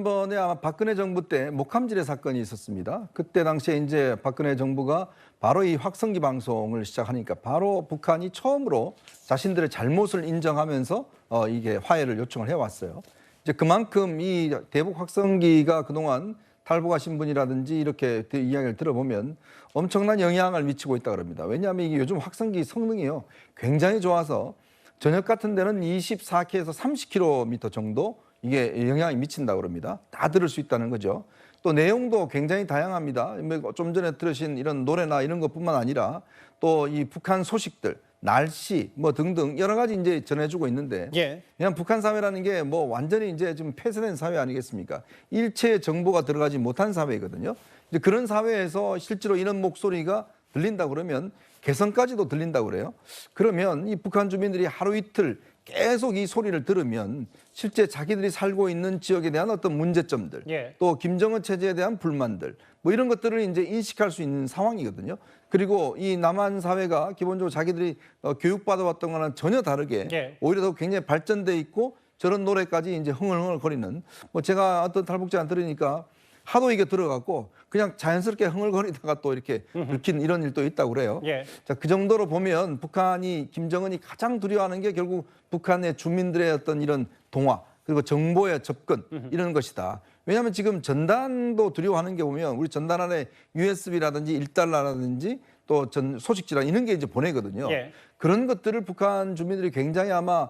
번에 아마 박근혜 정부 때 목함질의 사건이 있었습니다. 그때 당시에 이제 박근혜 정부가 바로 이 확성기 방송을 시작하니까 바로 북한이 처음으로 자신들의 잘못을 인정하면서 이게 화해를 요청을 해왔어요. 이제 그만큼 이 대북 확성기가 그동안 탈북하신 분이라든지 이렇게 이야기를 들어보면 엄청난 영향을 미치고 있다 그럽니다. 왜냐하면 이게 요즘 확성기 성능이요 굉장히 좋아서 저녁 같은 데는 24km에서 30km 정도 이게 영향이 미친다고 그럽니다. 다 들을 수 있다는 거죠. 또 내용도 굉장히 다양합니다. 좀 전에 들으신 이런 노래나 이런 것뿐만 아니라 또 이 북한 소식들, 날씨 뭐 등등 여러 가지 이제 전해주고 있는데 그냥 북한 사회라는 게 뭐 완전히 이제 좀 폐쇄된 사회 아니겠습니까? 일체의 정보가 들어가지 못한 사회거든요. 이제 그런 사회에서 실제로 이런 목소리가 들린다 그러면 개성까지도 들린다고 그래요. 그러면 이 북한 주민들이 하루 이틀 계속 이 소리를 들으면 실제 자기들이 살고 있는 지역에 대한 어떤 문제점들, 또 김정은 체제에 대한 불만들, 뭐 이런 것들을 이제 인식할 수 있는 상황이거든요. 그리고 이 남한 사회가 기본적으로 자기들이 교육받아왔던 거랑 전혀 다르게 오히려 더 굉장히 발전돼 있고 저런 노래까지 이제 흥얼흥얼 거리는 뭐 제가 어떤 탈북자한테 들으니까 하도 이게 들어갔고 그냥 자연스럽게 흥얼거리다가 또 이렇게 들킨 이런 일도 있다고 그래요. 자, 그 정도로 보면 북한이 김정은이 가장 두려워하는 게 결국 북한의 주민들의 어떤 이런 동화 그리고 정보의 접근 이런 것이다. 왜냐하면 지금 전단도 두려워하는 게 보면 우리 전단 안에 USB라든지 1달러라든지 또 소식지랑 이런 게 이제 보내거든요. 그런 것들을 북한 주민들이 굉장히 아마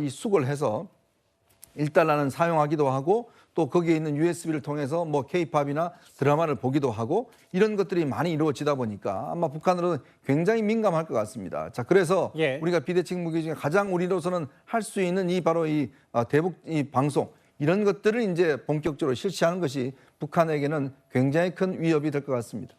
이 숙을 해서 1달러는 사용하기도 하고 또 거기에 있는 USB를 통해서 뭐 K-팝이나 드라마를 보기도 하고 이런 것들이 많이 이루어지다 보니까 아마 북한으로는 굉장히 민감할 것 같습니다. 자, 그래서 우리가 비대칭 무기 중에 가장 우리로서는 할 수 있는 이 바로 이 대북 이 방송 이런 것들을 이제 본격적으로 실시하는 것이 북한에게는 굉장히 큰 위협이 될 것 같습니다.